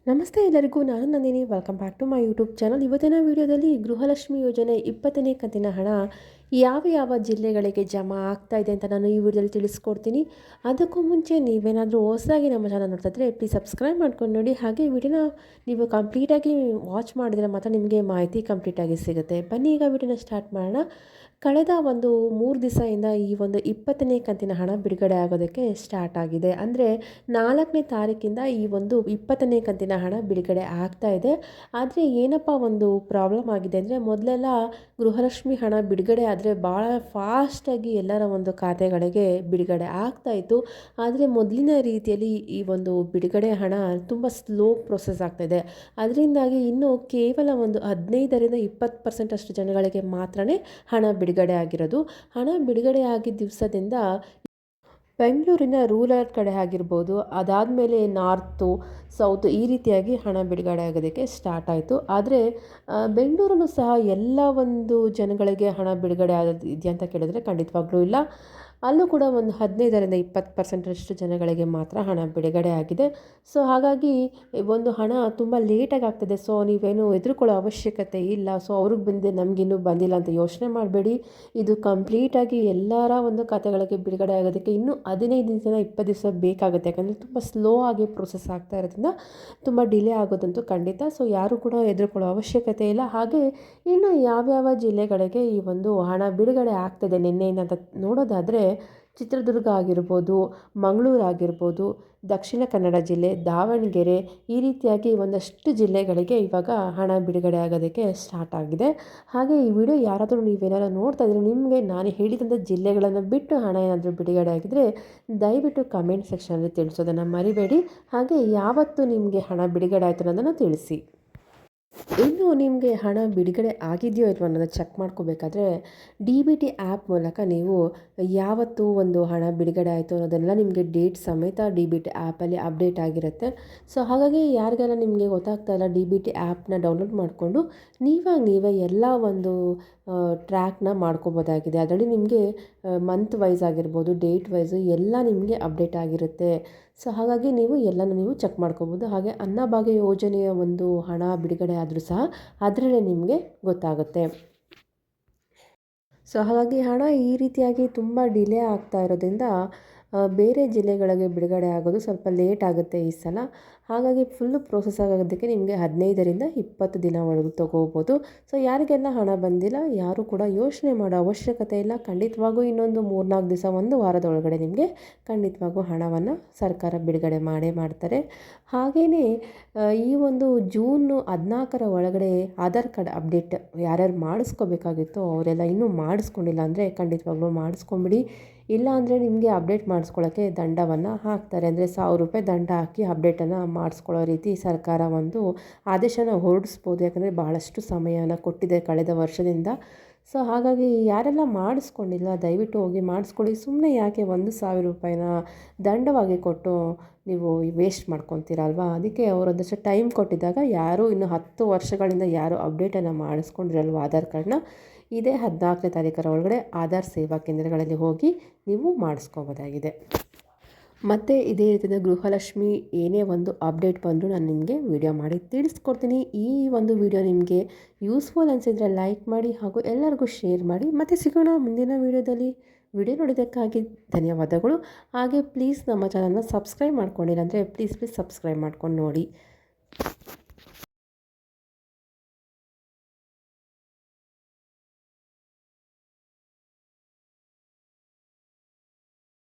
ನಮಸ್ತೆ ಎಲ್ಲರಿಗೂ, ನಾನು Nandini. Welcome back to my YouTube channel. ಇವತ್ತಿನ ವಿಡಿಯೋದಲ್ಲಿ ಗೃಹಲಕ್ಷ್ಮಿ ಯೋಜನೆ 20ನೇ ಕಂತಿನ ಹಣ ಯಾವ ಯಾವ ಜಿಲ್ಲೆಗಳಿಗೆ ಜಮಾ ಆಗ್ತಾ ಇದೆ ಅಂತ ನಾನು ಈ ವಿಡಿಯೋದಲ್ಲಿ ತಿಳಿಸ್ಕೊಡ್ತೀನಿ. ಅದಕ್ಕೂ ಮುಂಚೆ ನೀವೇನಾದರೂ ಹೊಸದಾಗಿ ನಮ್ಮ ಚಾನಲ್ ನೋಡ್ತಾ ಇದ್ದರೆ ಪ್ಲೀಸ್ ಸಬ್ಸ್ಕ್ರೈಬ್ ಮಾಡ್ಕೊಂಡು ನೋಡಿ. ಹಾಗೆ ವಿಡಿಯೋನ ನೀವು ಕಂಪ್ಲೀಟಾಗಿ ವಾಚ್ ಮಾಡಿದರೆ ಮಾತ್ರ ನಿಮಗೆ ಮಾಹಿತಿ ಕಂಪ್ಲೀಟಾಗಿ ಸಿಗುತ್ತೆ. ಬನ್ನಿ ಈಗ ವಿಡಿಯೋನ ಸ್ಟಾರ್ಟ್ ಮಾಡೋಣ. ಕಳೆದ ಒಂದು 3 ದಿವಸದಿಂದ ಈ ಒಂದು 20ನೇ ಕಂತಿನ ಹಣ ಬಿಡುಗಡೆ ಆಗೋದಕ್ಕೆ ಸ್ಟಾರ್ಟ್ ಆಗಿದೆ. ಅಂದರೆ 4ನೇ ತಾರೀಕಿಂದ ಈ ಒಂದು 20ನೇ ಕಂತಿನ ಹಣ ಬಿಡುಗಡೆ ಆಗ್ತಾ ಇದೆ. ಆದರೆ ಏನಪ್ಪ ಒಂದು ಪ್ರಾಬ್ಲಮ್ ಆಗಿದೆ ಅಂದರೆ, ಮೊದಲೆಲ್ಲ ಗೃಹಲಕ್ಷ್ಮಿ ಹಣ ಬಿಡುಗಡೆ ಆದರೆ ಭಾಳ ಫಾಸ್ಟಾಗಿ ಎಲ್ಲರ ಒಂದು ಖಾತೆಗಳಿಗೆ ಬಿಡುಗಡೆ ಆಗ್ತಾಯಿತ್ತು. ಆದರೆ ಮೊದಲಿನ ರೀತಿಯಲ್ಲಿ ಈ ಒಂದು ಬಿಡುಗಡೆ ಹಣ ತುಂಬ ಸ್ಲೋ ಪ್ರೊಸೆಸ್ ಆಗ್ತಾಯಿದೆ. ಅದರಿಂದಾಗಿ ಇನ್ನು ಕೇವಲ ಒಂದು 15ರಿಂದ 20% ಅಷ್ಟು ಜನಗಳಿಗೆ ಮಾತ್ರನೇ ಹಣ ಬಿಡುಗಡೆ ಆಗಿರೋದು. ಹಣ ಬಿಡುಗಡೆ ಆಗಿದ್ದ ದಿವಸದಿಂದ ಬೆಂಗಳೂರಿನ ರೂರಲ್ ಕಡೆ ಆಗಿರ್ಬೋದು, ಅದಾದಮೇಲೆ ನಾರ್ತು, ಸೌತ್ ಈ ರೀತಿಯಾಗಿ ಹಣ ಬಿಡುಗಡೆ ಆಗೋದಕ್ಕೆ ಸ್ಟಾರ್ಟ್ ಆಯಿತು. ಆದರೆ ಬೆಂಗಳೂರಲ್ಲೂ ಸಹ ಎಲ್ಲ ಒಂದು ಜನಗಳಿಗೆ ಹಣ ಬಿಡುಗಡೆ ಇದೆಯಾ ಅಂತ ಕೇಳಿದ್ರೆ ಖಂಡಿತವಾಗ್ಲೂ ಇಲ್ಲ. ಅಲ್ಲೂ ಕೂಡ ಒಂದು 15ರಿಂದ 20% ಜನಗಳಿಗೆ ಮಾತ್ರ ಹಣ ಬಿಡುಗಡೆ ಆಗಿದೆ. ಸೊ ಹಾಗಾಗಿ ಒಂದು ಹಣ ತುಂಬ ಲೇಟಾಗಿ ಆಗ್ತದೆ. ಸೊ ನೀವೇನು ಹೆದರ್ಕೊಳ್ಳೋ ಅವಶ್ಯಕತೆ ಇಲ್ಲ. ಸೊ ಅವ್ರಿಗೆ ಬಂದಿದೆ, ನಮಗಿನ್ನೂ ಬಂದಿಲ್ಲ ಅಂತ ಯೋಚನೆ ಮಾಡಬೇಡಿ. ಇದು ಕಂಪ್ಲೀಟಾಗಿ ಎಲ್ಲರ ಒಂದು ಖಾತೆಗಳಿಗೆ ಬಿಡುಗಡೆ ಆಗೋದಕ್ಕೆ ಇನ್ನೂ 15 ದಿವಸ 20 ದಿವಸ ಬೇಕಾಗುತ್ತೆ. ಯಾಕಂದರೆ ತುಂಬ ಸ್ಲೋ ಆಗಿ ಪ್ರೊಸೆಸ್ ಆಗ್ತಾ ಇರೋದ್ರಿಂದ ತುಂಬ ಡಿಲೇ ಆಗೋದಂತೂ ಖಂಡಿತ. ಸೊ ಯಾರೂ ಕೂಡ ಹೆದರ್ಕೊಳ್ಳೋ ಅವಶ್ಯಕತೆ ಇಲ್ಲ. ಹಾಗೆ ಇನ್ನು ಯಾವ್ಯಾವ ಜಿಲ್ಲೆಗಳಿಗೆ ಈ ಒಂದು ಹಣ ಬಿಡುಗಡೆ ಆಗ್ತದೆ ನಿನ್ನೆಯಿಂದ ಅಂತ ನೋಡೋದಾದರೆ, ಚಿತ್ರದುರ್ಗ ಆಗಿರ್ಬೋದು, ಮಂಗಳೂರು ಆಗಿರ್ಬೋದು, ದಕ್ಷಿಣ ಕನ್ನಡ ಜಿಲ್ಲೆ, ದಾವಣಗೆರೆ ಈ ರೀತಿಯಾಗಿ ಒಂದಷ್ಟು ಜಿಲ್ಲೆಗಳಿಗೆ ಇವಾಗ ಹಣ ಬಿಡುಗಡೆ ಆಗೋದಕ್ಕೆ ಸ್ಟಾರ್ಟ್ ಆಗಿದೆ. ಹಾಗೆ ಈ ವಿಡಿಯೋ ಯಾರಾದರೂ ನೀವೇನಾದ್ರು ನೋಡ್ತಾ ಇದ್ರೆ, ನಿಮಗೆ ನಾನು ಹೇಳಿದಂಥ ಜಿಲ್ಲೆಗಳನ್ನು ಬಿಟ್ಟು ಹಣ ಏನಾದರೂ ಬಿಡುಗಡೆ ಆಗಿದ್ದರೆ ದಯವಿಟ್ಟು ಕಮೆಂಟ್ ಸೆಕ್ಷನಲ್ಲಿ ತಿಳಿಸೋದನ್ನು ಮರಿಬೇಡಿ. ಹಾಗೆ ಯಾವತ್ತು ನಿಮಗೆ ಹಣ ಬಿಡುಗಡೆ ಆಯಿತು ಅನ್ನೋದನ್ನು ತಿಳಿಸಿ. ಇನ್ನು ನಿಮಗೆ ಹಣ ಬಿಡುಗಡೆ ಆಗಿದೆಯೋ ಇಲ್ವೋ ಅನ್ನೋದನ್ನು ಚೆಕ್ ಮಾಡ್ಕೋಬೇಕಾದ್ರೆ DBT ಆ್ಯಪ್ ಮೂಲಕ ನೀವು ಯಾವತ್ತು ಒಂದು ಹಣ ಬಿಡುಗಡೆ ಆಯಿತು ಅನ್ನೋದೆಲ್ಲ ನಿಮಗೆ ಡೇಟ್ ಸಮೇತ DBT ಆ್ಯಪಲ್ಲಿ ಅಪ್ಡೇಟ್ ಆಗಿರುತ್ತೆ. ಸೊ ಹಾಗಾಗಿ ಯಾರಿಗೆಲ್ಲ ನಿಮಗೆ ಗೊತ್ತಾಗ್ತಾ ಇಲ್ಲ, DBT ಆ್ಯಪ್ನ ಡೌನ್ಲೋಡ್ ಮಾಡಿಕೊಂಡು ನೀವೇ ಎಲ್ಲ ಒಂದು ಟ್ರ್ಯಾಕ್ನ ಮಾಡ್ಕೋಬೋದಾಗಿದೆ. ಅದರಲ್ಲಿ ನಿಮಗೆ ಮಂತ್ ವೈಸ್ ಆಗಿರ್ಬೋದು, ಡೇಟ್ ವೈಸು ಎಲ್ಲ ನಿಮಗೆ ಅಪ್ಡೇಟ್ ಆಗಿರುತ್ತೆ. ಸೊ ಹಾಗಾಗಿ ನೀವು ಎಲ್ಲನೂ ನೀವು ಚೆಕ್ ಮಾಡ್ಕೋಬೋದು. ಹಾಗೆ ಅನ್ನಭಾಗ್ಯ ಯೋಜನೆಯ ಒಂದು ಹಣ ಬಿಡುಗಡೆ ಆದರೂ ಸಹ ಅದರಲ್ಲೇ ನಿಮಗೆ ಗೊತ್ತಾಗುತ್ತೆ. ಸೊ ಹಾಗಾಗಿ ಹಣ ಈ ರೀತಿಯಾಗಿ ತುಂಬ ಡಿಲೇ ಆಗ್ತಾ ಇರೋದ್ರಿಂದ ಬೇರೆ ಜಿಲ್ಲೆಗಳಿಗೆ ಬಿಡುಗಡೆ ಆಗೋದು ಸ್ವಲ್ಪ ಲೇಟ್ ಆಗುತ್ತೆ ಈ ಸಲ. ಹಾಗಾಗಿ ಫುಲ್ಲು ಪ್ರೋಸೆಸ್ ಆಗೋದಕ್ಕೆ ನಿಮಗೆ 15ರಿಂದ 20 ದಿನವರೆಗೂ ತೊಗೋಬೋದು. ಸೊ ಯಾರಿಗೆಲ್ಲ ಹಣ ಬಂದಿಲ್ಲ ಯಾರೂ ಕೂಡ ಯೋಚನೆ ಮಾಡೋ ಅವಶ್ಯಕತೆ ಇಲ್ಲ. ಖಂಡಿತವಾಗೂ ಇನ್ನೊಂದು 3-4 ದಿವಸ, ಒಂದು ವಾರದ ಒಳಗಡೆ ನಿಮಗೆ ಖಂಡಿತವಾಗೂ ಹಣವನ್ನು ಸರ್ಕಾರ ಬಿಡುಗಡೆ ಮಾಡ್ತಾರೆ. ಹಾಗೆಯೇ ಈ ಒಂದು ಜೂನ್ 14ರ ಒಳಗಡೆ ಆಧಾರ್ ಕಾರ್ಡ್ ಅಪ್ಡೇಟ್ ಯಾರ್ಯಾರು ಮಾಡಿಸ್ಕೋಬೇಕಾಗಿತ್ತೋ ಅವರೆಲ್ಲ ಇನ್ನೂ ಮಾಡಿಸ್ಕೊಂಡಿಲ್ಲ ಅಂದರೆ ಖಂಡಿತವಾಗ್ಲೂ ಮಾಡಿಸ್ಕೊಂಬಿಡಿ. ಇಲ್ಲ ಅಂದರೆ ನಿಮಗೆ ಅಪ್ಡೇಟ್ ಮಾಡಿಸ್ಕೊಳ್ಳೋಕ್ಕೆ ದಂಡವನ್ನು ಹಾಕ್ತಾರೆ. ಅಂದರೆ ₹1000 ದಂಡ ಹಾಕಿ ಅಪ್ಡೇಟನ್ನು ಮಾಡಿಸ್ಕೊಳ್ಳೋ ರೀತಿ ಸರ್ಕಾರ ಒಂದು ಆದೇಶನ ಹೊರಡಿಸ್ಬೋದು. ಯಾಕಂದರೆ ಭಾಳಷ್ಟು ಸಮಯನ ಕೊಟ್ಟಿದೆ ಕಳೆದ ವರ್ಷದಿಂದ. ಸೊ ಹಾಗಾಗಿ ಯಾರೆಲ್ಲ ಮಾಡಿಸ್ಕೊಂಡಿಲ್ಲ ದಯವಿಟ್ಟು ಹೋಗಿ ಮಾಡಿಸ್ಕೊಳ್ಳಿ. ಸುಮ್ಮನೆ ಯಾಕೆ ₹1000ನ ದಂಡವಾಗಿ ಕೊಟ್ಟು ನೀವು ವೇಸ್ಟ್ ಮಾಡ್ಕೊತೀರಲ್ವಾ. ಅದಕ್ಕೆ ಅವರೊಂದಷ್ಟು ಟೈಮ್ ಕೊಟ್ಟಿದ್ದಾಗ ಯಾರು ಇನ್ನು 10 ವರ್ಷಗಳಿಂದ ಯಾರು ಅಪ್ಡೇಟನ್ನು ಮಾಡಿಸ್ಕೊಂಡಿರಲ್ವ ಆಧಾರ್ ಕಾರ್ಡ್ನ, ಇದೇ 14ನೇ ತಾರೀಕರ ಒಳಗಡೆ ಆಧಾರ್ ಸೇವಾ ಕೇಂದ್ರಗಳಲ್ಲಿ ಹೋಗಿ ನೀವು ಮಾಡಿಸ್ಕೋಬೋದಾಗಿದೆ. ಮತ್ತು ಇದೇ ರೀತಿಯ ಗೃಹಲಕ್ಷ್ಮಿ ಏನೇ ಒಂದು ಅಪ್ಡೇಟ್ ಬಂದರೂ ನಾನು ನಿಮಗೆ ವಿಡಿಯೋ ಮಾಡಿ ತಿಳಿಸ್ಕೊಡ್ತೀನಿ. ಈ ಒಂದು ವಿಡಿಯೋ ನಿಮಗೆ ಯೂಸ್ಫುಲ್ ಅನಿಸಿದರೆ ಲೈಕ್ ಮಾಡಿ ಹಾಗೂ ಎಲ್ಲರಿಗೂ ಶೇರ್ ಮಾಡಿ. ಮತ್ತು ಸಿಗೋಣ ಮುಂದಿನ ವಿಡಿಯೋದಲ್ಲಿ. ವಿಡಿಯೋ ನೋಡಿದ್ದಕ್ಕಾಗಿ ಧನ್ಯವಾದಗಳು. ಹಾಗೆ ಪ್ಲೀಸ್ ನಮ್ಮ ಚಾನಲ್ನ ಸಬ್ಸ್ಕ್ರೈಬ್ ಮಾಡ್ಕೊಂಡಿಲ್ಲ ಅಂದರೆ ಪ್ಲೀಸ್ ಸಬ್ಸ್ಕ್ರೈಬ್ ಮಾಡ್ಕೊಂಡು ನೋಡಿ.